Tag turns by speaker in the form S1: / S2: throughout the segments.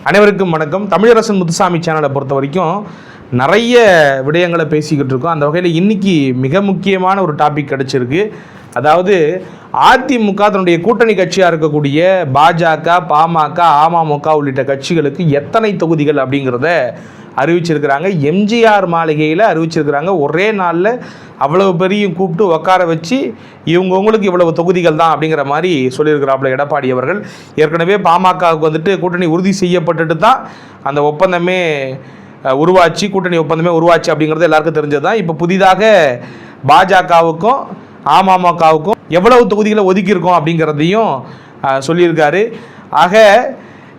S1: அனைவருக்கும் வணக்கம். தமிழரசன் முத்துசாமி சேனலை பொறுத்த வரைக்கும் நிறைய விடயங்களை பேசிக்கிட்டு இருக்கோம். அந்த வகையில் இன்றைக்கி மிக முக்கியமான ஒரு டாபிக் கிடச்சிருக்கு. அதாவது அதிமுக தன்னுடைய கூட்டணி கட்சியாக இருக்கக்கூடிய பாஜக, பாமக, அமமுக உள்ளிட்ட கட்சிகளுக்கு எத்தனை தொகுதிகள் அப்படிங்கிறத அறிவிச்சிருக்கிறாங்க. எம்ஜிஆர் மாளிகையில் அறிவிச்சிருக்கிறாங்க. ஒரே நாளில் அவ்வளவு பெரிய கூப்பிட்டு உட்கார வச்சு இவங்கவுங்களுக்கு இவ்வளவு தொகுதிகள் தான் அப்படிங்கிற மாதிரி சொல்லியிருக்கிறாப்புல எடப்பாடி அவர்கள். ஏற்கனவே பாமகவுக்கு வந்துட்டு கூட்டணி உறுதி செய்யப்பட்டுட்டு தான் அந்த ஒப்பந்தமே உருவாச்சு, கூட்டணி ஒப்பந்தமே உருவாச்சு அப்படிங்கிறது எல்லாருக்கும் தெரிஞ்சது தான். இப்போ புதிதாக பாஜகவுக்கும் அமமுகவுக்கும் எவ்வளவு தொகுதிகளை ஒதுக்கியிருக்கோம் அப்படிங்கிறதையும் சொல்லியிருக்காரு. ஆக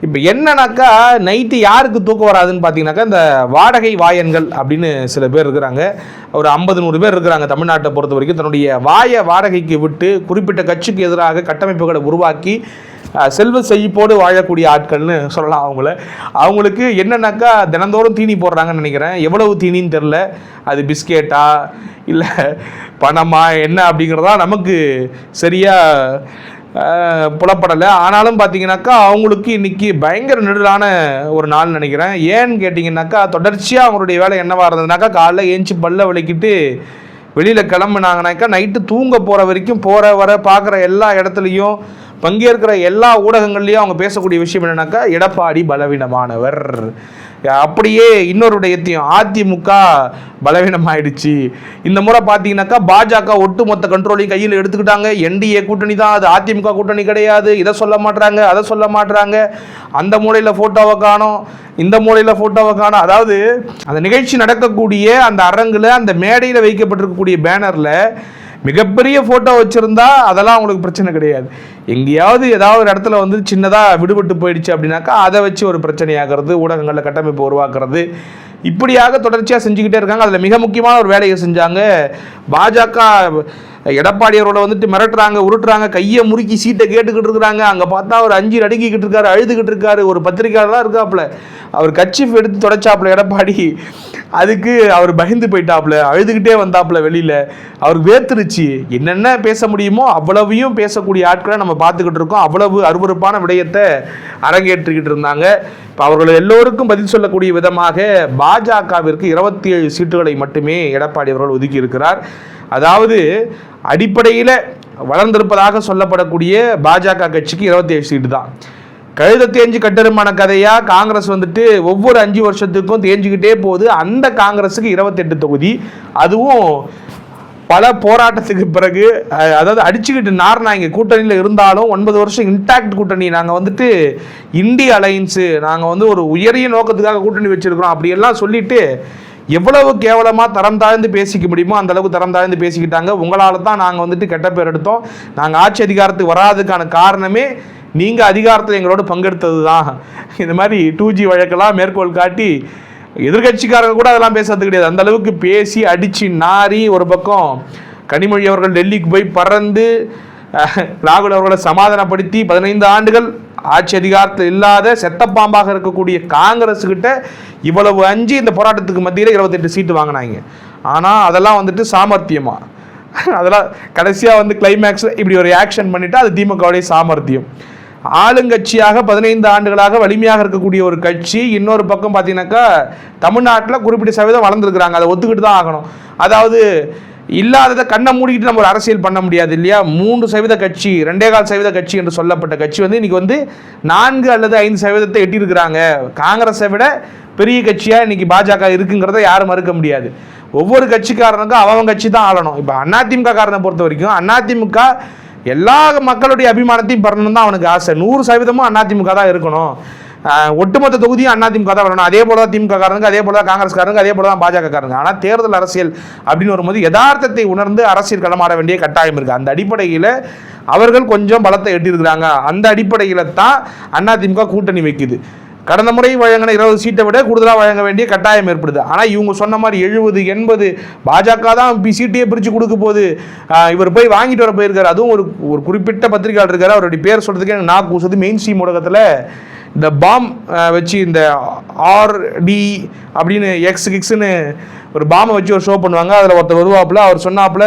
S1: இப்போ என்னன்னாக்கா நைட்டு யாருக்கு தூக்கம் வராதுன்னு பார்த்தீங்கன்னாக்கா இந்த வாடகை வாயன்கள் அப்படின்னு சில பேர் இருக்கிறாங்க. ஒரு 50-100 பேர் இருக்கிறாங்க தமிழ்நாட்டை பொறுத்த வரைக்கும். தன்னுடைய வாடகைக்கு விட்டு குறிப்பிட்ட கட்சிக்கு எதிராக கட்டமைப்புகளை உருவாக்கி செல்வ செழிப்போடு வாழக்கூடிய ஆட்கள்னு சொல்லலாம். அவங்களுக்கு என்னன்னாக்கா தினந்தோறும் தீனி போடுறாங்கன்னு நினைக்கிறேன். எவ்வளவு தீனின்னு தெரில, அது பிஸ்கெட்டா இல்லை பணமா என்ன அப்படிங்கிறதா நமக்கு சரியாக புலப்படலை. ஆனாலும் பார்த்தீங்கன்னாக்கா அவங்களுக்கு இன்றைக்கி பயங்கர நெடுலான ஒரு நாள் நினைக்கிறேன். ஏன்னு கேட்டிங்கன்னாக்கா தொடர்ச்சியாக அவங்களுடைய வேலை என்னவாக இருந்ததுனாக்கா காலைல ஏஞ்சி பல்ல விளக்கிட்டு வெளியில் கிளம்புனாங்கனாக்கா நைட்டு தூங்க போகிற வரைக்கும் போகிற வர பார்க்குற எல்லா இடத்துலையும் பங்கேற்கிற எல்லா ஊடகங்கள்லையும் அவங்க பேசக்கூடிய விஷயம் என்னன்னாக்கா எடப்பாடி பலவீனமானவர். அப்படியே இன்னொரு விடயத்தையும் அதிமுக பலவீனமாயிடுச்சு. இந்த முறை பார்த்தீங்கன்னாக்கா பாஜக ஒட்டுமொத்த கண்ட்ரோலையும் கையில் எடுத்துக்கிட்டாங்க. என்டிஏ கூட்டணி தான், அது அதிமுக கூட்டணி கிடையாது. இதை சொல்ல மாட்டுறாங்க, அதை சொல்ல மாட்டுறாங்க. அந்த மூலையில் ஃபோட்டோவை காணும், இந்த மூலையில் ஃபோட்டோவை காணும். அதாவது அந்த நிகழ்ச்சி நடக்கக்கூடிய அந்த அரங்கில் அந்த மேடையில் வைக்கப்பட்டிருக்கக்கூடிய பேனரில் மிகப்பெரிய ஃபோட்டோ வச்சுருந்தா அதெல்லாம் அவங்களுக்கு பிரச்சனை கிடையாது. எங்கேயாவது ஏதாவது ஒரு இடத்துல வந்து சின்னதாக விடுபட்டு போயிடுச்சு அப்படின்னாக்கா அதை வச்சு ஒரு பிரச்சனையாகிறது, ஊடகங்களில் கட்டமைப்பு உருவாக்குறது, இப்படியாக தொடர்ச்சியாக செஞ்சுக்கிட்டே இருக்காங்க. அதில் மிக முக்கியமான ஒரு வேலையை செஞ்சாங்க. பாஜக எடப்பாடி அவரோட வந்துட்டு மிரட்டுறாங்க, உருட்டுறாங்க, கையை முறுக்கி சீட்டை கேட்டுக்கிட்டு இருக்கிறாங்க. அங்கே பார்த்தா அவர் 5 அடங்கிக்கிட்டு இருக்காரு, அழுதுகிட்டு இருக்காரு. ஒரு பத்திரிக்கையாளர்லாம் இருக்காப்புல, அவர் கட்சிஃப் எடுத்து தொடச்சாப்புல எடப்பாடி. அதுக்கு அவர் பயந்து போயிட்டாப்புல, அழுதுகிட்டே வந்தாப்புல வெளியில். அவருக்கு வேர்த்துருச்சு. என்னென்ன பேச முடியுமோ அவ்வளவையும் பேசக்கூடிய ஆட்களை நம்ம பார்த்துக்கிட்டு இருக்கோம். அவ்வளவு அருவருப்பான விடயத்தை அரங்கேற்றிக்கிட்டு இருந்தாங்க. இப்போ அவர்கள் எல்லோருக்கும் பதில் சொல்லக்கூடிய விதமாக பாஜகவிற்கு 27 சீட்டுகளை மட்டுமே எடப்பாடி அவர்கள் ஒதுக்கி இருக்கிறார். அதாவது அடிப்படையில் வளர்ந்திருப்பதாக சொல்லப்படக்கூடிய பாஜக கட்சிக்கு 27 சீட்டு தான். கழுத தேஞ்சு கட்டெருமான கதையாக காங்கிரஸ் வந்துட்டு ஒவ்வொரு 5 வருஷத்துக்கும் தேஞ்சிக்கிட்டே போகுது. அந்த காங்கிரஸுக்கு 28 தொகுதி, அதுவும் பல போராட்டத்துக்கு பிறகு. அதாவது அடிச்சுக்கிட்டு நார்னாங்க கூட்டணியில் இருந்தாலும் 9 வருஷம் இன்டாக்ட் கூட்டணி. நாங்கள் வந்துட்டு இந்திய அலையன்ஸு, நாங்கள் வந்து ஒரு உயரிய நோக்கத்துக்காக கூட்டணி வச்சுருக்கிறோம் அப்படியெல்லாம் சொல்லிட்டு எவ்வளவு கேவலமாக தரம் தாழ்ந்து பேசிக்க முடியுமோ அந்த அளவுக்கு தரம் தாழ்ந்து பேசிக்கிட்டாங்க. உங்களால் தான் நாங்கள் வந்துட்டு கெட்ட பேர் எடுத்தோம், நாங்கள் ஆட்சி அதிகாரத்துக்கு வராதுக்கான காரணமே நீங்கள் அதிகாரத்தில் எங்களோட பங்கெடுத்தது தான். இந்த மாதிரி 2G வழக்கெல்லாம் மேற்கோள் காட்டி எதிர்கட்சிக்காரங்க கூட அதெல்லாம் பேசுறது கிடையாது. அந்த அளவுக்கு பேசி அடித்து நாரி ஒரு பக்கம் கனிமொழி அவர்கள் டெல்லிக்கு போய் பறந்து ராகுல் அவர்களை சமாதானப்படுத்தி 15 ஆண்டுகள் ஆட்சி அதிகாரத்தில் இல்லாத செத்தப்பாம்பாக இருக்கக்கூடிய காங்கிரஸுக்கிட்ட இவ்வளவு அஞ்சு இந்த போராட்டத்துக்கு மத்தியில் 28 சீட்டு வாங்கினாங்க. ஆனால் அதெல்லாம் வந்துட்டு சாமர்த்தியமா, அதெல்லாம் கடைசியாக வந்து கிளைமேக்ஸில் இப்படி ஒரு ஆக்ஷன் பண்ணிவிட்டு அது திமுகவுடைய சாமர்த்தியம். ஆளுங்கட்சியாக 15 ஆண்டுகளாக வலிமையாக இருக்கக்கூடிய ஒரு கட்சி இன்னொரு பக்கம் பார்த்தீங்கன்னாக்கா தமிழ்நாட்டில் குறிப்பிட்ட சதவீதம் வளர்ந்துருக்குறாங்க. அதை ஒத்துக்கிட்டு தான் ஆகணும். அதாவது இல்லாததை கண்ணை மூடிக்கிட்டு நம்ம ஒரு அரசியல் பண்ண முடியாது இல்லையா. 3% கட்சி, 2.25% கட்சி என்று சொல்லப்பட்ட கட்சி வந்து இன்றைக்கி வந்து 4 அல்லது 5% எட்டியிருக்கிறாங்க. காங்கிரஸை விட பெரிய கட்சியாக இன்றைக்கி பாஜக இருக்குங்கிறத யாரும் மறுக்க முடியாது. ஒவ்வொரு கட்சிக்காரனுக்கும் அவங்க கட்சி தான் ஆளணும். இப்போ அதிமுக காரனை பொறுத்த வரைக்கும் அதிமுக எல்லா மக்களுடைய அபிமானத்தையும் பெறணும் தான் அவனுக்கு ஆசை. 100% அதிமுக தான் இருக்கணும், ஒட்டுமொத்த தொகுதியும் அதிமுக தான் வரணும். அதே போல தான் திமுக காரனுக்கு, அதே போல தான் காங்கிரஸ்காரனுக்கு, அதே போல தான் பாஜக காரங்க. ஆனால் தேர்தல் அரசியல் அப்படின்னு வரும்போது யதார்த்தத்தை உணர்ந்து அரசியல் களமாட வேண்டிய கட்டாயம் இருக்குது. அந்த அடிப்படையில் அவர்கள் கொஞ்சம் பலத்தை எட்டியிருக்கிறாங்க. அந்த அடிப்படையில் தான் அதிமுக கூட்டணி வைக்குது. கடந்த முறை வழங்கின 20 சீட்டை விட கூடுதலாக வழங்க வேண்டிய கட்டாயம் ஏற்படுது. ஆனால் இவங்க சொன்ன மாதிரி 70-80 பாஜக தான் சீட்டையே பிரித்து கொடுக்க போகுது. இவர் போய் வாங்கிட்டு வர போயிருக்காரு. அதுவும் ஒரு குறிப்பிட்ட பத்திரிகையாளர் இருக்காரு, அவருடைய பேர் சொல்கிறதுக்கு எனக்கு நாக்கு கூசுது. மெயின் ஸ்ட்ரீம் ஊடகத்தில் இந்த பாம் வச்சு இந்த ஆர்டி அப்படின்னு எக்ஸ்னு ஒரு பாமை வச்சு ஒரு ஷோ பண்ணுவாங்க. அதில் ஒருத்தர் வருவாப்புல, அவர் சொன்னாப்புல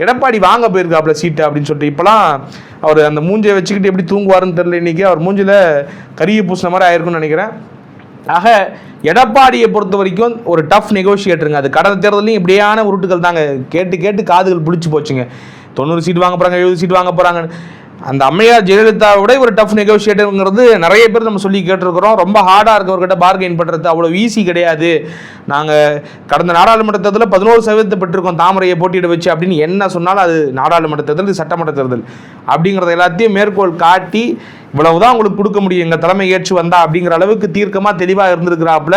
S1: எடப்பாடி வாங்க போயிருக்காப்புல சீட்டு அப்படின்னு சொல்லிட்டு. இப்போலாம் அவர் அந்த மூஞ்சை வச்சுக்கிட்டு எப்படி தூங்குவாருன்னு தெரியல. இன்றைக்கி அவர் மூஞ்சில் கரியை பூசின மாதிரி ஆயிருக்குன்னு நினைக்கிறேன். ஆக எடப்பாடியை பொறுத்த வரைக்கும் ஒரு டஃப் நெகோஷியேட்டருங்க. அது கடந்த தேர்தலையும் இப்படியான உருட்டுகள் தாங்க, கேட்டு கேட்டு காதுகள் பிடிச்சி போச்சுங்க. 90 சீட் வாங்க போகிறாங்க, 70 சீட் வாங்க போகிறாங்க. அந்த அம்மையார் ஜெயலலிதாவை விட ஒரு டஃப் நெகோஷியேட்டருங்கிறது நிறைய பேர் நம்ம சொல்லி கேட்டிருக்கிறோம். ரொம்ப ஹார்டாக இருக்கவர்கிட்ட பார்கெயின் பண்ணுறது அவ்வளோ ஈஸி கிடையாது. நாங்கள் கடந்த நாடாளுமன்ற தேர்தலில் 11% பெற்றிருக்கோம் தாமரையை போட்டியிட வச்சு அப்படின்னு என்ன சொன்னாலும் அது நாடாளுமன்ற தேர்தல், இது சட்டமன்ற தேர்தல் அப்படிங்கிறத எல்லாத்தையும் மேற்கோள் காட்டி இவ்வளவுதான் உங்களுக்கு கொடுக்க முடியும் எங்கள் தலைமை ஏற்று வந்தா அப்படிங்கிற அளவுக்கு தீர்க்கமாக தெளிவாக இருந்திருக்கிறாப்புல.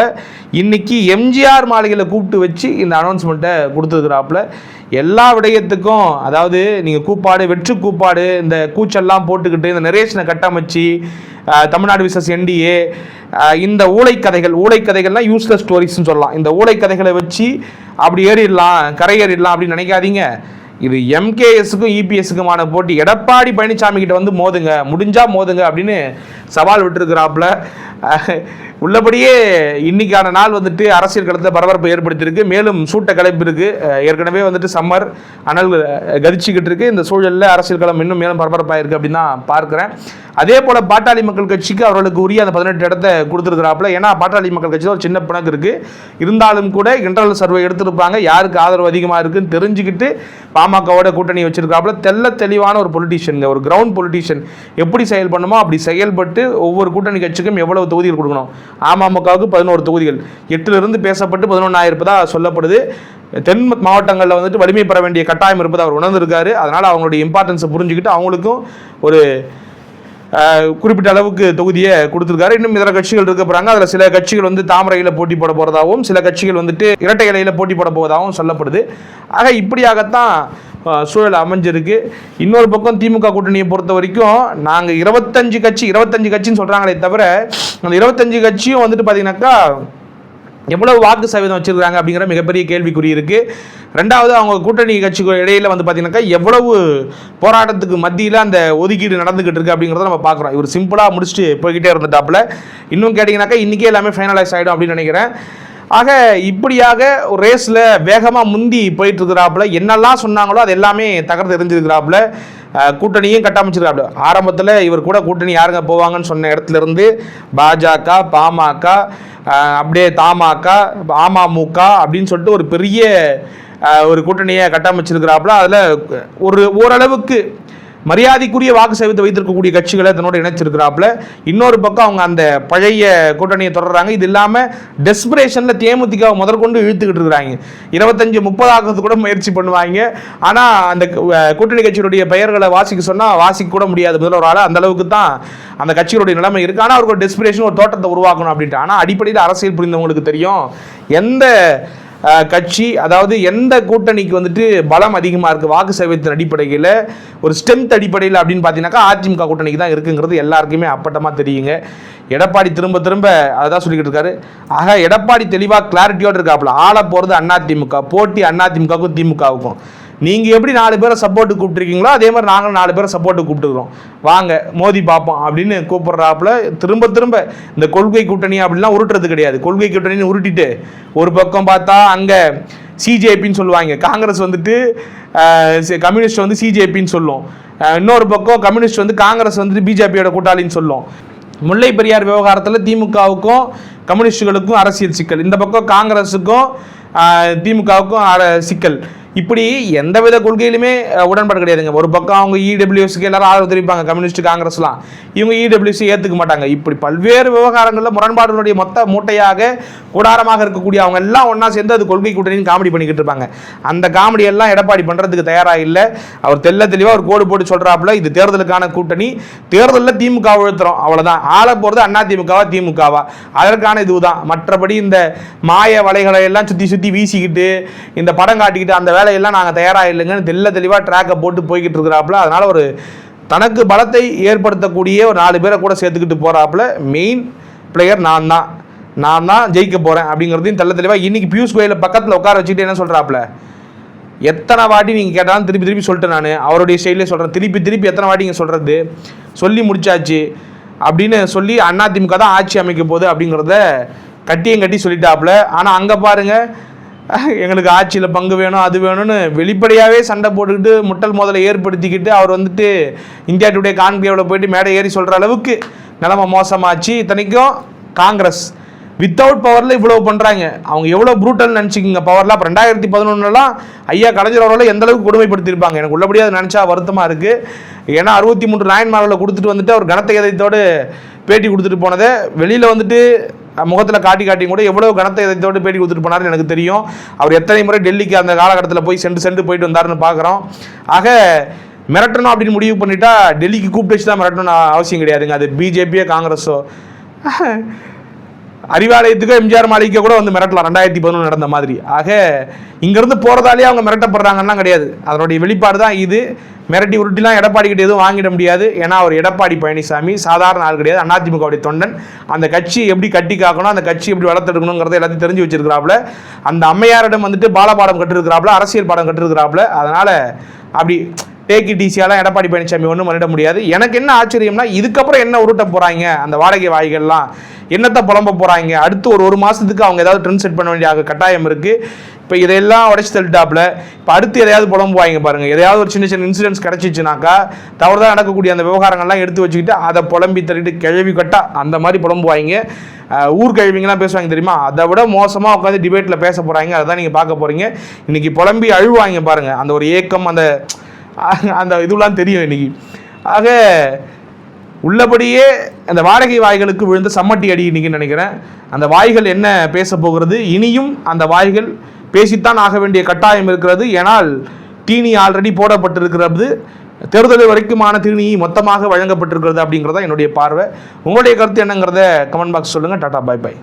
S1: இன்னைக்கு எம்ஜிஆர் மாளிகையில் கூப்பிட்டு வச்சு இந்த அனௌன்ஸ்மெண்ட்டை கொடுத்துருக்கிறாப்புல. எல்லா விடயத்துக்கும் அதாவது நீங்கள் கூப்பாடு, வெற்று கூப்பாடு, இந்த கூச்செல்லாம் போட்டுக்கிட்டு இந்த நரேஷனை கட்டமைச்சு தமிழ்நாடு விசஸ் என்டிஏ, இந்த ஊழைக்கதைகள்லாம் யூஸ்லெஸ் ஸ்டோரிஸ்ன்னு சொல்லலாம். இந்த ஊழைக்கதைகளை வச்சு அப்படி ஏறிடலாம், கரை ஏறிடலாம் அப்படின்னு நினைக்காதீங்க. இது எம்கேஎஸ்க்கும் இபிஎஸ்க்குமான போட்டி. எடப்பாடி பழனிசாமி கிட்ட வந்து மோதுங்க, முடிஞ்சா மோதுங்க அப்படின்னு சவால் விட்டுருக்கிறாப்புல. உள்ளபடியே இன்னைக்கான நாள் வந்துட்டு அரசியல் களத்தில் பரபரப்பு ஏற்படுத்தியிருக்கு. மேலும் சூட்ட கலைப்பு இருக்கு. ஏற்கனவே வந்துட்டு சம்மர் அனல் கதிச்சுக்கிட்டு இருக்கு. இந்த சூழலில் அரசியல் களம் இன்னும் மேலும் பரபரப்பாக இருக்கு அப்படின்னு தான் பார்க்குறேன். அதே போல் பாட்டாளி மக்கள் கட்சிக்கு அவர்களுக்கு உரிய அந்த 18 இடத்தை கொடுத்துருக்கிறாப்புல. ஏன்னா பாட்டாளி மக்கள் கட்சியில் ஒரு சின்ன பிணக்கு இருக்குது. இருந்தாலும் கூட இன்டர்னல் சர்வே எடுத்திருப்பாங்க, யாருக்கு ஆதரவு அதிகமாக இருக்குன்னு தெரிஞ்சுக்கிட்டு பாமகவோட கூட்டணி வச்சிருக்காப்புல. தெளிவான ஒரு பொலிட்டீஷியனுங்க, ஒரு கிரவுண்ட் பொலிட்டீஷியன். எப்படி செயல்படணுமோ அப்படி செயல்பட்டு ஒவ்வொரு கூட்டணி கட்சிக்கும் எவ்வளவு தொகுதிகள் கொடுக்கணும். அமமுகவுக்கு 11 தொகுதிகள், 8லிருந்து பேசப்பட்டு 11 இருப்பதாக சொல்லப்படுது. தென் மாவட்டங்களில் வந்துட்டு வலிமை பெற வேண்டிய கட்டாயம் இருப்பதை அவர் உணர்ந்திருக்காரு. அதனால் அவங்களுடைய இம்பார்ட்டன்ஸை புரிஞ்சுக்கிட்டு அவங்களுக்கும் ஒரு குறிப்பிட்ட அளவுக்கு தொகுதியை கொடுத்துருக்காரு. இன்னும் இதர கட்சிகள் இருக்க போகிறாங்க. அதில் சில கட்சிகள் வந்து தாமரையில் போட்டி போட போகிறதாகவும், சில கட்சிகள் வந்துட்டு இரட்டை இலையில் போட்டி போட போவதாகவும் சொல்லப்படுது. ஆக இப்படியாகத்தான் சூழல் அமைஞ்சிருக்கு. இன்னொரு பக்கம் திமுக கூட்டணியை பொறுத்த வரைக்கும் நாங்கள் 25 கட்சின்னு சொல்கிறாங்களே தவிர அந்த 25 கட்சியும் வந்துட்டு பார்த்தீங்கன்னாக்கா எவ்வளவு வாக்கு சதவீதம் வச்சிருக்காங்க அப்படிங்கிற மிகப்பெரிய கேள்விக்குறி இருக்கு. ரெண்டாவது, அவங்க கூட்டணி கட்சிக்கு இடையில வந்து பார்த்தீங்கன்னாக்கா எவ்வளவு போராட்டத்துக்கு மத்தியில் அந்த ஒதுக்கீடு நடந்துகிட்டு இருக்கு அப்படிங்கிறத நம்ம பார்க்குறோம். இவர் சிம்பிளாக முடிச்சுட்டு போய்கிட்டே இருந்துட்டாப்புல. இன்னும் கேட்டிங்கனாக்கா இன்றைக்கே எல்லாமே ஃபைனலைஸ் ஆகிடும் அப்படின்னு நினைக்கிறேன். ஆக இப்படியாக ஒரு ரேஸில் வேகமாக முந்தி போயிட்டு இருக்கிறாப்புல. என்னெல்லாம் சொன்னாங்களோ அது எல்லாமே தகர்த்து எரிஞ்சிருக்கிறாப்புல. கூட்டணியும் கட்டமைச்சிருக்காப்புல. ஆரம்பத்தில் இவர் கூட கூட்டணி யாருங்க போவாங்கன்னு சொன்ன இடத்துல இருந்து பாஜக, பாமக, அப்படியே தமாக, அமமுக அப்படின்னு சொல்லிட்டு ஒரு பெரிய ஒரு கூட்டணியை கட்டமைச்சிருக்கிறாப்புல. அதில் ஓரளவுக்கு மரியாதைக்குரிய வாக்கு சதவீதத்தை வைத்திருக்கக்கூடிய கட்சிகளை தன்னோட இணைச்சிருக்கிறாப்புல. இன்னொரு பக்கம் அவங்க அந்த பழைய கூட்டணியை தொடர்றாங்க. இது இல்லாமல் டெஸ்பிரேஷனில் தேமுதிகவை முதற்கொண்டு இழுத்துக்கிட்டு இருக்கிறாங்க. 25-30 ஆகிறது கூட முயற்சி பண்ணுவாங்க. ஆனால் அந்த கூட்டணி கட்சியுடைய பெயர்களை வாசிக்க சொன்னால் வாசிக்க கூட முடியாது முதல்வரால். அந்த அளவுக்கு தான் அந்த கட்சிகளுடைய நிலைமை இருக்குது. ஆனால் அவருக்கு ஒரு டெஸ்பிரேஷன், ஒரு தோட்டத்தை உருவாக்கணும் அப்படின்ட்டு. ஆனால் அடிப்படையில் அரசியல் புரிந்தவங்களுக்கு தெரியும் எந்த கட்சி, அதாவது எந்த கூட்டணிக்கு வந்துட்டு பலம் அதிகமாக இருக்குது வாக்கு சதவீதத்தின் அடிப்படையில், ஒரு ஸ்ட்ரென்த் அடிப்படையில் அப்படின்னு பார்த்தீங்கன்னாக்கா அதிமுக கூட்டணிக்கு தான் இருக்குங்கிறது எல்லாருக்குமே அப்பட்டமாக தெரியுங்க. எடப்பாடி திரும்ப அதான் சொல்லிக்கிட்டு இருக்காரு. ஆக எடப்பாடி தெளிவாக கிளாரிட்டியோடு இருக்காப்புல. ஆள போகிறது அதிமுக, போட்டி அதிமுகவுக்கும் திமுகவுக்கும். நீங்கள் எப்படி 4 பேரை சப்போர்ட்டு கூப்பிட்டுருக்கீங்களோ அதே மாதிரி நாங்களும் 4 பேரை சப்போர்ட்டு கூப்பிட்டுக்கிறோம், வாங்க மோதி பார்ப்போம் அப்படின்னு கூப்பிட்றாப்புல. திரும்ப இந்த கொள்கை கூட்டணி அப்படிலாம் உருட்டுறது கிடையாது. கொள்கை கூட்டணின்னு உருட்டிட்டு ஒரு பக்கம் பார்த்தா அங்கே சிஜேபின்னு சொல்லுவாங்க, காங்கிரஸ் வந்துட்டு கம்யூனிஸ்ட் வந்து சிஜேபின்னு சொல்லும். இன்னொரு பக்கம் கம்யூனிஸ்ட் வந்து காங்கிரஸ் வந்துட்டு பிஜேபியோட கூட்டாளின்னு சொல்லும். முல்லை பெரியார் விவகாரத்தில் திமுகவுக்கும் கம்யூனிஸ்டுகளுக்கும் அரசியல் சிக்கல், இந்த பக்கம் காங்கிரஸுக்கும் திமுகவுக்கும் சிக்கல். இப்படி எந்தவித கொள்கையிலுமே உடன்பாடு கிடையாதுங்க. ஒரு பக்கம் அவங்க இடபிள்யூஎஸ்க்கு எல்லாரும் ஆதரவு தெரிவிப்பாங்க, கம்யூனிஸ்ட் காங்கிரஸ்லாம். இவங்க இடபிள்யூசி ஏற்றுக்க மாட்டாங்க. இப்படி பல்வேறு விவகாரங்களில் முரண்பாடுகளுடைய மொத்த மூட்டையாக கூடாரமாக இருக்கக்கூடிய அவங்க எல்லாம் ஒன்றா சேர்ந்து அது கொள்கை கூட்டணின்னு காமெடி பண்ணிக்கிட்டு இருப்பாங்க. அந்த காமெடியெல்லாம் எடப்பாடி பண்ணுறதுக்கு தயாராக இல்லை. அவர் தெளிவாக ஒரு கோடு போட்டு சொல்கிறாப்புல, இது தேர்தலுக்கான கூட்டணி, தேர்தலில் திமுக விழுத்துறோம், அவ்வளோதான். ஆள போகிறது திமுகவா, அதற்கான இதுதான். மற்றபடி இந்த மாய வலைகளை எல்லாம் சுற்றி வீசிக்கிட்டு இந்த படம் காட்டிக்கிட்டு அந்த வேலையெல்லாம் நாங்கள் தயாராக இல்லைங்கன்னு தெளிவாக ட்ராக்கை போட்டு போய்கிட்டு இருக்கிறாப்புல. அதனால் ஒரு தனக்கு பலத்தை ஏற்படுத்தக்கூடிய ஒரு 4 பேரை கூட சேர்த்துக்கிட்டு போகிறாப்புல. மெயின் பிளேயர் நான் தான் ஜெயிக்க போகிறேன் அப்படிங்கிறதையும் தெளிவாக இன்னைக்கு பியூஷ் கோயலை பக்கத்தில் உட்கார வச்சுக்கிட்டு என்ன சொல்கிறாப்புல, எத்தனை வாட்டி நீங்கள் கேட்டாலும் திருப்பி சொல்லிட்டேன். நான் அவருடைய ஸ்டைலே சொல்கிறேன், திருப்பி எத்தனை வாட்டி நீங்கள் சொல்கிறது, சொல்லி முடிச்சாச்சு அப்படின்னு சொல்லி அதிமுக தான் ஆட்சி அமைக்க போகுது அப்படிங்கிறத கட்டி சொல்லிட்டாப்புல. ஆனால் அங்கே பாருங்கள், எங்களுக்கு ஆட்சியில் பங்கு வேணும் அது வேணும்னு வெளிப்படையாகவே சண்டை போட்டுக்கிட்டு முட்டல் மோதலை ஏற்படுத்திக்கிட்டு அவர் வந்துட்டு இந்தியா டுடே கான்க்ளேவில் போயிட்டு மேடை ஏறி சொல்கிற அளவுக்கு நிலைமை மோசமாச்சு. இத்தனைக்கும் காங்கிரஸ் வித்தவுட் பவரில் இவ்வளோ பண்ணுறாங்க. அவங்க எவ்வளோ ப்ரூட்டல் நினச்சிக்கிங்க பவரில். அப்போ 2011 ஐயா கலைஞர் அவர்களை எந்த அளவுக்கு கொடுமைப்படுத்தியிருப்பாங்க. எனக்கு உள்ளபடியாக அதை நினச்சா வருத்தமாக இருக்குது. ஏன்னா 63 நாயன்மார்களை கொடுத்துட்டு வந்துட்டு அவர் கனத்த இதயத்தோடு பேட்டி கொடுத்துட்டு போனதை வெளியில் வந்துட்டு முகத்தில் காட்டி கூட எவ்வளோ கனத்த இதயத்தோடு பேட்டி கொடுத்துட்டு போனார்னு எனக்கு தெரியும். அவர் எத்தனை முறை டெல்லிக்கு அந்த காலகட்டத்தில் போய் சென்று போயிட்டு வந்தாருன்னு பார்க்குறோம். ஆக மிரட்டணும் அப்படின்னு முடிவு பண்ணிட்டா டெல்லிக்கு கூப்பிட்டு வச்சு தான் மிரட்டணும்னு அவசியம் கிடையாதுங்க. அது பிஜேபியோ காங்கிரஸோ அறிவாலயத்துக்கோ எம்ஜிஆர் மாளிகை கூட வந்து மிரட்டலாம் 2011 நடந்த மாதிரி. ஆக இங்கேருந்து போகிறதாலே அவங்க மிரட்டப்படுறாங்கன்னா கிடையாது. அதனுடைய வெளிப்பாடு தான் இது. மிரட்டி உருட்டிலாம் எடப்பாடி கிட்ட எதுவும் வாங்கிட முடியாது. ஏன்னா அவர் எடப்பாடி பழனிசாமி சாதாரண ஆள் கிடையாது. அதிமுகவுடைய தொண்டன். அந்த கட்சியை எப்படி கட்டி காக்கணும், அந்த கட்சி எப்படி வளர்த்தெடுக்கணுங்கிறத எல்லாத்தையும் தெரிஞ்சு வச்சிருக்கிறாப்புல. அந்த அம்மையாரிடம் வந்துட்டு பாலபாடம் கட்டிருக்கிறாப்புல, அரசியல் பாடம் கட்டிருக்கிறாப்புல. அதனால் அப்படி டேக் இட் ஈஸியாலாம் எடப்பாடி பழனிசாமி ஒன்றும் பண்ணிட முடியாது. எனக்கு என்ன ஆச்சரியம்னா இதுக்கப்புறம் என்ன உருட்ட போகிறாங்க அந்த வாடகை வாய்கள்லாம், என்னத்தை புலம்ப போகிறாங்க, அடுத்து ஒரு மாதத்துக்கு அவங்க ஏதாவது ட்ரெண்ட் செட் பண்ண வேண்டிய கட்டாயம் இருக்குது. இப்போ இதையெல்லாம் உடச்சி தள்ளிட்டாப்புல. இப்போ அடுத்து எதையாவது புலம்புவாங்க பாருங்கள். எதையாவது ஒரு சின்ன இன்சிடென்ட்ஸ் கிடச்சிச்சுனாக்கா தவறுதான் நடக்கக்கூடிய அந்த விவகாரங்கள்லாம் எடுத்து வச்சுக்கிட்டு அதை புலம்பி தள்ளிட்டு கிழவி கட்டா அந்த மாதிரி புலம்புவாங்க. ஊர் கழிவிங்கெல்லாம் பேசுவாங்க தெரியுமா, அதை விட மோசமாக உட்காந்து டிபேட்டில் பேச போகிறாங்க. அதை தான் நீங்கள் பார்க்க போகிறீங்க. இன்றைக்கி புலம்பி அழுவாங்க பாருங்கள். அந்த ஒரு ஏக்கம், அந்த இதுலாம் தெரியும் இன்னைக்கு. ஆக உள்ளபடியே அந்த வாடகை வாய்களுக்கு விழுந்த சம்மட்டி அடி இன்னைக்கு நினைக்கிறேன். அந்த வாய்கள் என்ன பேச போகிறது, இனியும் அந்த வாய்கள் பேசித்தான் ஆக வேண்டிய கட்டாயம் இருக்கிறது. ஏனால் தீனி ஆல்ரெடி போடப்பட்டிருக்கிறது. தேர்தல் வரைக்குமான தீனி மொத்தமாக வழங்கப்பட்டிருக்கிறது அப்படிங்கிறதா என்னுடைய பார்வை. உங்களுடைய கருத்து என்னங்கிறத கமெண்ட் பாக்ஸ் சொல்லுங்கள். Tata, bye by.